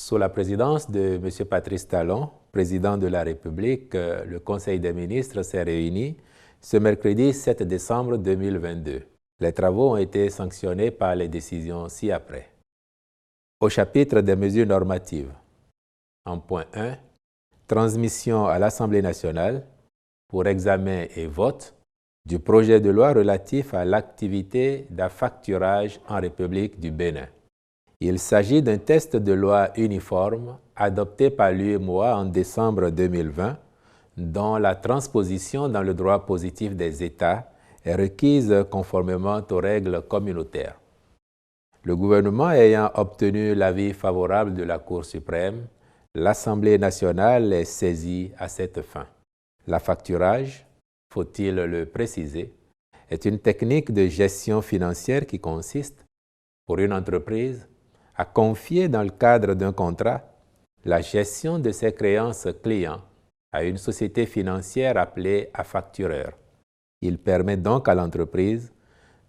Sous la présidence de M. Patrice Talon, président de la République, le Conseil des ministres s'est réuni ce mercredi 7 décembre 2022. Les travaux ont été sanctionnés par les décisions ci-après. Au chapitre des mesures normatives, en point 1, transmission à l'Assemblée nationale pour examen et vote du projet de loi relatif à l'activité d'affacturage en République du Bénin. Il s'agit d'un texte de loi uniforme adopté par l'UEMOA en décembre 2020, dont la transposition dans le droit positif des États est requise conformément aux règles communautaires. Le gouvernement ayant obtenu l'avis favorable de la Cour suprême, l'Assemblée nationale est saisie à cette fin. L'affacturage, faut-il le préciser, est une technique de gestion financière qui consiste, pour une entreprise, à confier dans le cadre d'un contrat la gestion de ses créances clients à une société financière appelée affactureur. Il permet donc à l'entreprise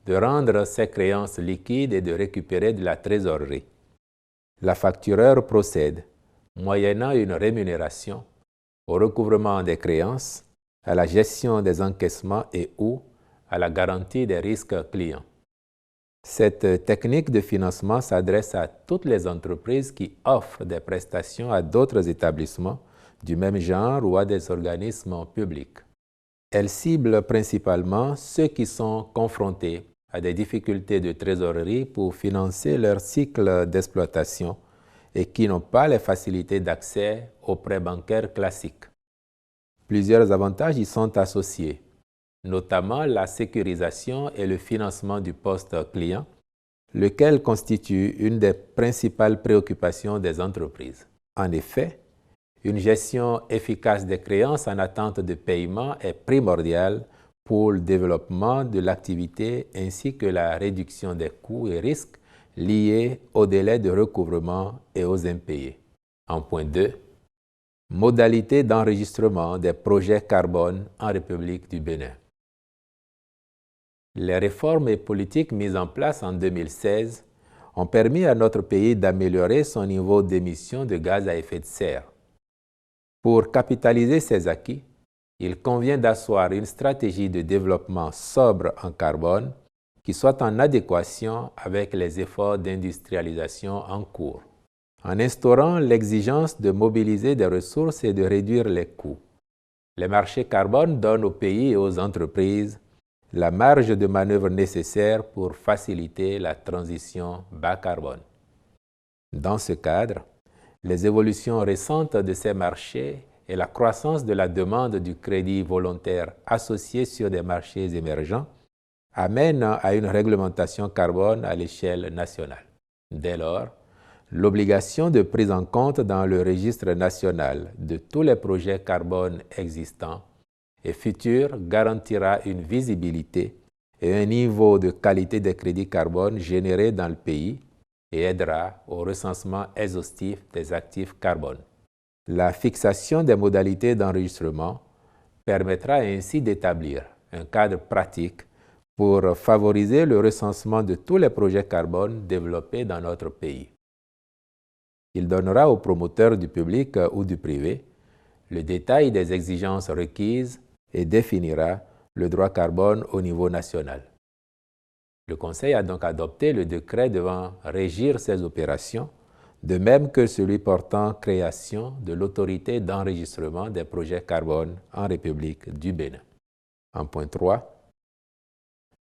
de rendre ses créances liquides et de récupérer de la trésorerie. L'affactureur procède, moyennant une rémunération, au recouvrement des créances, à la gestion des encaissements et ou à la garantie des risques clients. Cette technique de financement s'adresse à toutes les entreprises qui offrent des prestations à d'autres établissements du même genre ou à des organismes publics. Elle cible principalement ceux qui sont confrontés à des difficultés de trésorerie pour financer leur cycle d'exploitation et qui n'ont pas les facilités d'accès aux prêts bancaires classiques. Plusieurs avantages y sont associés, notamment la sécurisation et le financement du poste client, lequel constitue une des principales préoccupations des entreprises. En effet, une gestion efficace des créances en attente de paiement est primordiale pour le développement de l'activité ainsi que la réduction des coûts et risques liés aux délais de recouvrement et aux impayés. En point 2, modalités d'enregistrement des projets carbone en République du Bénin. Les réformes et politiques mises en place en 2016 ont permis à notre pays d'améliorer son niveau d'émissions de gaz à effet de serre. Pour capitaliser ces acquis, il convient d'asseoir une stratégie de développement sobre en carbone qui soit en adéquation avec les efforts d'industrialisation en cours, en instaurant l'exigence de mobiliser des ressources et de réduire les coûts. Les marchés carbone donnent aux pays et aux entreprises la marge de manœuvre nécessaire pour faciliter la transition bas carbone. Dans ce cadre, les évolutions récentes de ces marchés et la croissance de la demande du crédit volontaire associé sur des marchés émergents amènent à une réglementation carbone à l'échelle nationale. Dès lors, l'obligation de prise en compte dans le registre national de tous les projets carbone existants et futurs garantira une visibilité et un niveau de qualité des crédits carbone générés dans le pays et aidera au recensement exhaustif des actifs carbone. La fixation des modalités d'enregistrement permettra ainsi d'établir un cadre pratique pour favoriser le recensement de tous les projets carbone développés dans notre pays. Il donnera aux promoteurs du public ou du privé le détail des exigences requises et définira le droit carbone au niveau national. Le Conseil a donc adopté le décret devant régir ces opérations, de même que celui portant création de l'autorité d'enregistrement des projets carbone en République du Bénin. En point 3,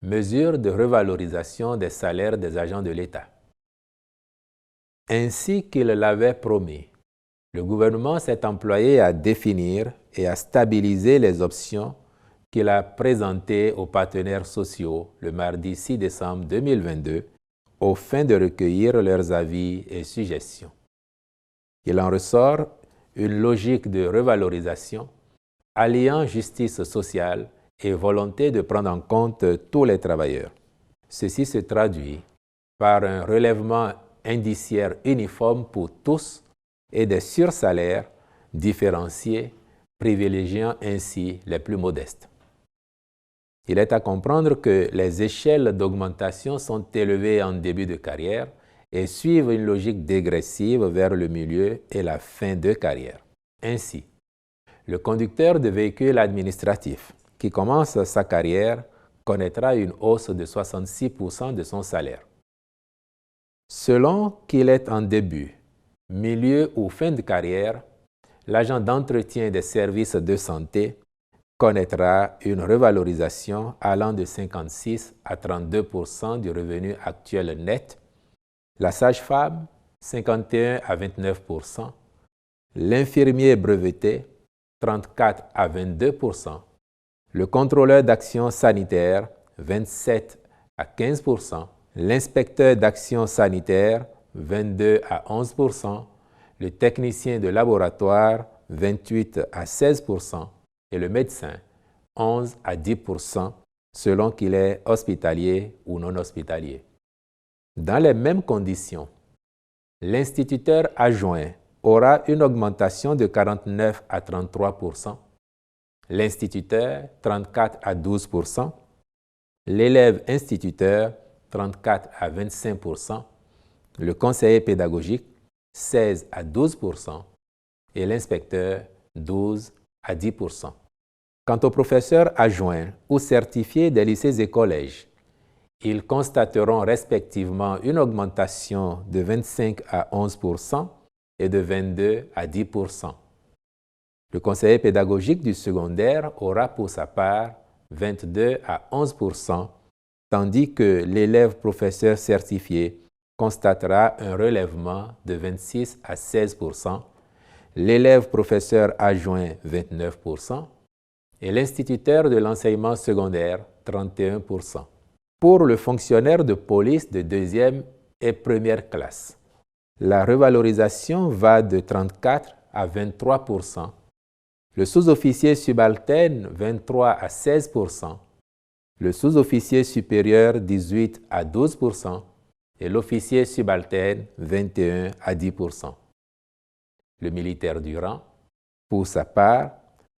mesures de revalorisation des salaires des agents de l'État. Ainsi qu'il l'avait promis, le gouvernement s'est employé à définir et à stabiliser les options qu'il a présentées aux partenaires sociaux le mardi 6 décembre 2022 aux fins de recueillir leurs avis et suggestions. Il en ressort une logique de revalorisation alliant justice sociale et volonté de prendre en compte tous les travailleurs. Ceci se traduit par un relèvement indiciaire uniforme pour tous et des sursalaires différenciés, privilégiant ainsi les plus modestes. Il est à comprendre que les échelles d'augmentation sont élevées en début de carrière et suivent une logique dégressive vers le milieu et la fin de carrière. Ainsi, le conducteur de véhicule administratif qui commence sa carrière connaîtra une hausse de 66% de son salaire. Selon qu'il est en début, milieu ou fin de carrière, l'agent d'entretien des services de santé connaîtra une revalorisation allant de 56 à 32% du revenu actuel net, la sage-femme 51 à 29%, l'infirmier breveté 34 à 22%, le contrôleur d'action sanitaire 27 à 15%, l'inspecteur d'action sanitaire 22 à 11%, le technicien de laboratoire 28 à 16% et le médecin 11 à 10% selon qu'il est hospitalier ou non hospitalier. Dans les mêmes conditions, l'instituteur adjoint aura une augmentation de 49 à 33%, l'instituteur 34 à 12%, l'élève instituteur 34 à 25%, le conseiller pédagogique 16 à 12% et l'inspecteur 12 à 10%. Quant aux professeurs adjoints ou certifiés des lycées et collèges, ils constateront respectivement une augmentation de 25 à 11% et de 22 à 10%. Le conseiller pédagogique du secondaire aura pour sa part 22 à 11%, tandis que l'élève professeur certifié constatera un relèvement de 26 à 16%, l'élève professeur adjoint 29% et l'instituteur de l'enseignement secondaire 31%. Pour le fonctionnaire de police de deuxième et première classe, la revalorisation va de 34 à 23%, le sous-officier subalterne 23 à 16%, le sous-officier supérieur 18 à 12% et l'officier subalterne 21 à 10%. Le militaire du rang, pour sa part,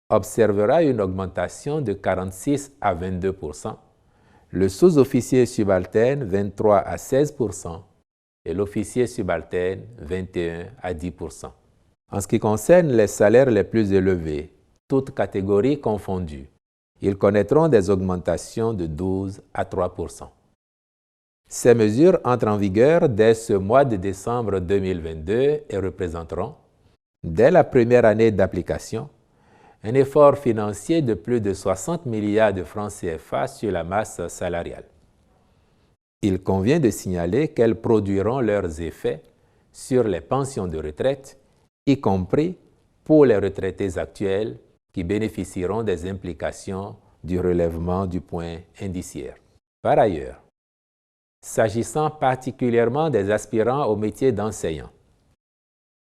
observera une augmentation de 46 à 22%, le sous-officier subalterne 23 à 16% et l'officier subalterne 21 à 10%. En ce qui concerne les salaires les plus élevés, toutes catégories confondues, ils connaîtront des augmentations de 12 à 3%. Ces mesures entrent en vigueur dès ce mois de décembre 2022 et représenteront, dès la première année d'application, un effort financier de plus de 60 milliards de francs CFA sur la masse salariale. Il convient de signaler qu'elles produiront leurs effets sur les pensions de retraite, y compris pour les retraités actuels qui bénéficieront des implications du relèvement du point indiciaire. Par ailleurs, s'agissant particulièrement des aspirants au métier d'enseignant,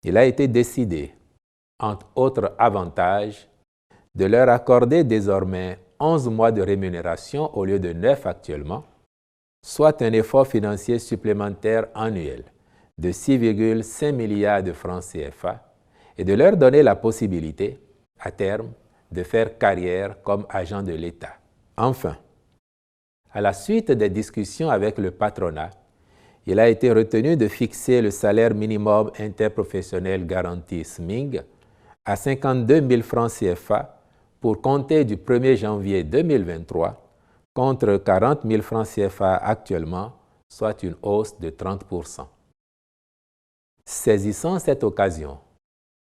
il a été décidé, entre autres avantages, de leur accorder désormais 11 mois de rémunération au lieu de 9 actuellement, soit un effort financier supplémentaire annuel de 6,5 milliards de francs CFA et de leur donner la possibilité, à terme, de faire carrière comme agent de l'État. Enfin, à la suite des discussions avec le patronat, il a été retenu de fixer le salaire minimum interprofessionnel garanti SMIG à 52 000 francs CFA pour compter du 1er janvier 2023 contre 40 000 francs CFA actuellement, soit une hausse de 30%. Saisissant cette occasion,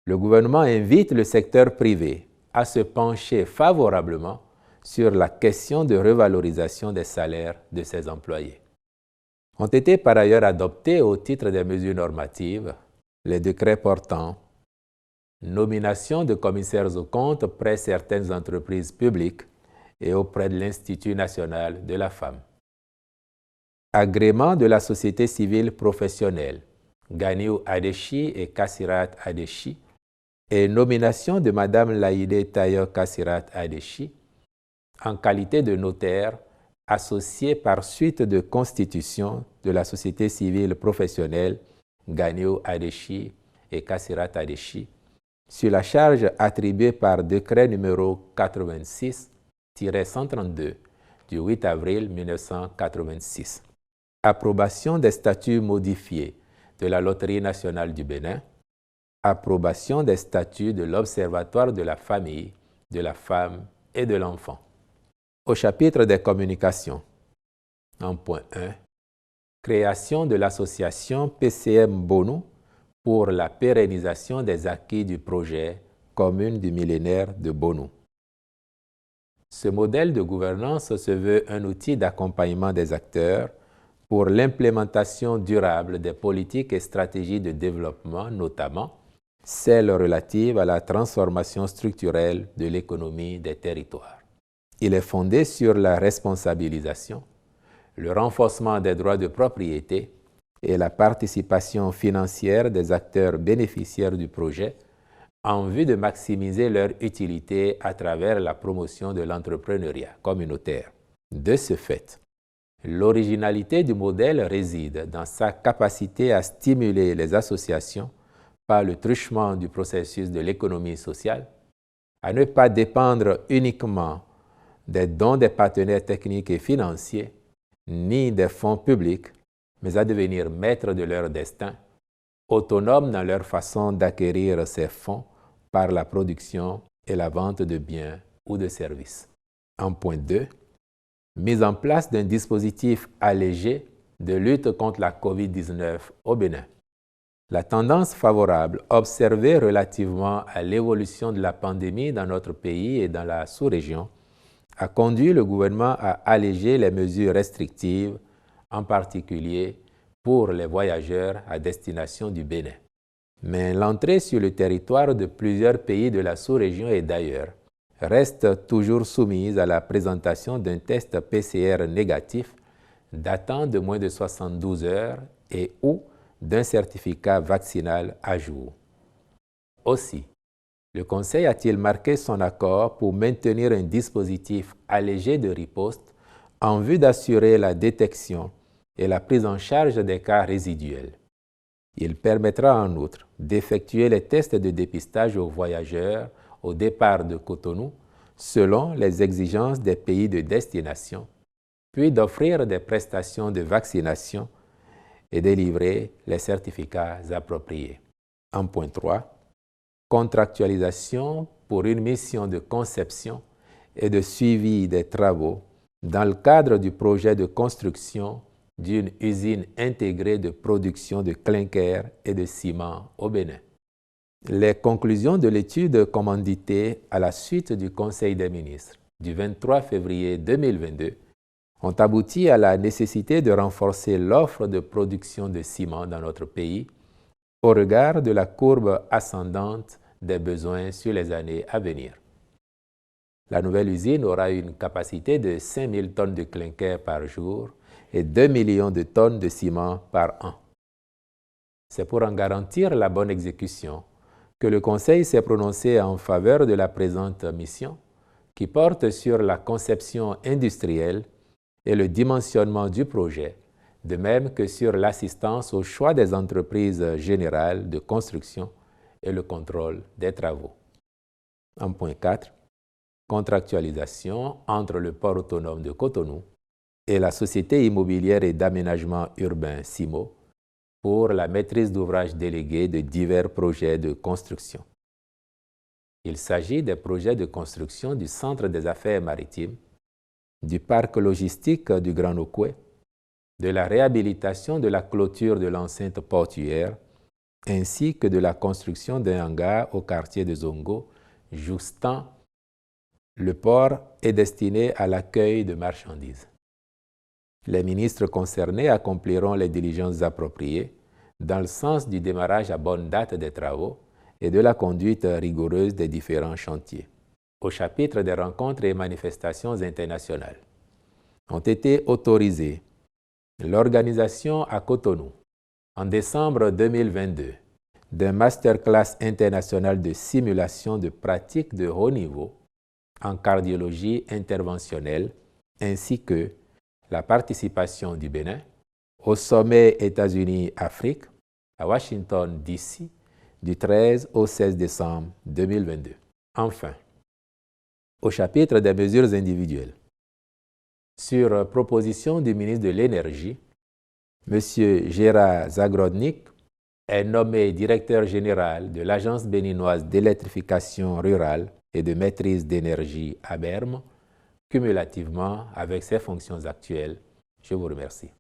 le gouvernement invite le secteur privé à se pencher favorablement sur la question de revalorisation des salaires de ses employés. Ont été par ailleurs adoptés au titre des mesures normatives les décrets portant nomination de commissaires aux comptes près certaines entreprises publiques et auprès de l'Institut national de la femme, agrément de la société civile professionnelle Ganiou Adechi et Kassirat Adechi et nomination de Mme Laïdé Tayo Kassirat Adechi en qualité de notaire associé par suite de constitution de la société civile professionnelle Ganiou Adechi et Kassirat Adechi sur la charge attribuée par décret numéro 86-132 du 8 avril 1986. approbation des statuts modifiés de la Loterie nationale du Bénin, approbation des statuts de l'Observatoire de la famille, de la femme et de l'enfant. Au chapitre des communications, en point 1, création de l'association PCM Bonou pour la pérennisation des acquis du projet Commune du millénaire de Bonou. Ce modèle de gouvernance se veut un outil d'accompagnement des acteurs pour l'implémentation durable des politiques et stratégies de développement, notamment celles relatives à la transformation structurelle de l'économie des territoires. Il est fondé sur la responsabilisation, le renforcement des droits de propriété et la participation financière des acteurs bénéficiaires du projet en vue de maximiser leur utilité à travers la promotion de l'entrepreneuriat communautaire. De ce fait, l'originalité du modèle réside dans sa capacité à stimuler les associations par le truchement du processus de l'économie sociale, à ne pas dépendre uniquement des dons des partenaires techniques et financiers, ni des fonds publics, mais à devenir maîtres de leur destin, autonomes dans leur façon d'acquérir ces fonds par la production et la vente de biens ou de services. En point 2, mise en place d'un dispositif allégé de lutte contre la COVID-19 au Bénin. La tendance favorable observée relativement à l'évolution de la pandémie dans notre pays et dans la sous-région a conduit le gouvernement à alléger les mesures restrictives, en particulier pour les voyageurs à destination du Bénin. Mais l'entrée sur le territoire de plusieurs pays de la sous-région et d'ailleurs reste toujours soumise à la présentation d'un test PCR négatif datant de moins de 72 heures et ou d'un certificat vaccinal à jour. Aussi, le Conseil a-t-il marqué son accord pour maintenir un dispositif allégé de riposte en vue d'assurer la détection et la prise en charge des cas résiduels. Il permettra en outre d'effectuer les tests de dépistage aux voyageurs au départ de Cotonou selon les exigences des pays de destination, puis d'offrir des prestations de vaccination et délivrer les certificats appropriés. En point 3, contractualisation pour une mission de conception et de suivi des travaux dans le cadre du projet de construction d'une usine intégrée de production de clinker et de ciment au Bénin. Les conclusions de l'étude commanditée à la suite du Conseil des ministres du 23 février 2022 ont abouti à la nécessité de renforcer l'offre de production de ciment dans notre pays au regard de la courbe ascendante des besoins sur les années à venir. La nouvelle usine aura une capacité de 5000 tonnes de clinker par jour et 2 millions de tonnes de ciment par an. C'est pour en garantir la bonne exécution que le Conseil s'est prononcé en faveur de la présente mission qui porte sur la conception industrielle et le dimensionnement du projet, de même que sur l'assistance au choix des entreprises générales de construction et le contrôle des travaux. En point 4, contractualisation entre le port autonome de Cotonou et la Société immobilière et d'aménagement urbain SIMO pour la maîtrise d'ouvrage déléguée de divers projets de construction. Il s'agit des projets de construction du Centre des affaires maritimes, du parc logistique du Grand Okoué, de la réhabilitation de la clôture de l'enceinte portuaire, ainsi que de la construction d'un hangar au quartier de Zongo, jouxtant le port est destiné à l'accueil de marchandises. Les ministres concernés accompliront les diligences appropriées dans le sens du démarrage à bonne date des travaux et de la conduite rigoureuse des différents chantiers. Au chapitre des rencontres et manifestations internationales, ont été autorisées l'organisation à Cotonou, en décembre 2022, d'un masterclass international de simulation de pratiques de haut niveau en cardiologie interventionnelle, ainsi que la participation du Bénin au sommet États-Unis-Afrique à Washington, D.C., du 13 au 16 décembre 2022. Enfin, au chapitre des mesures individuelles, sur proposition du ministre de l'Énergie, M. Gérard Zagrodnik est nommé directeur général de l'Agence béninoise d'électrification rurale et de maîtrise d'énergie ABERM, cumulativement avec ses fonctions actuelles. Je vous remercie.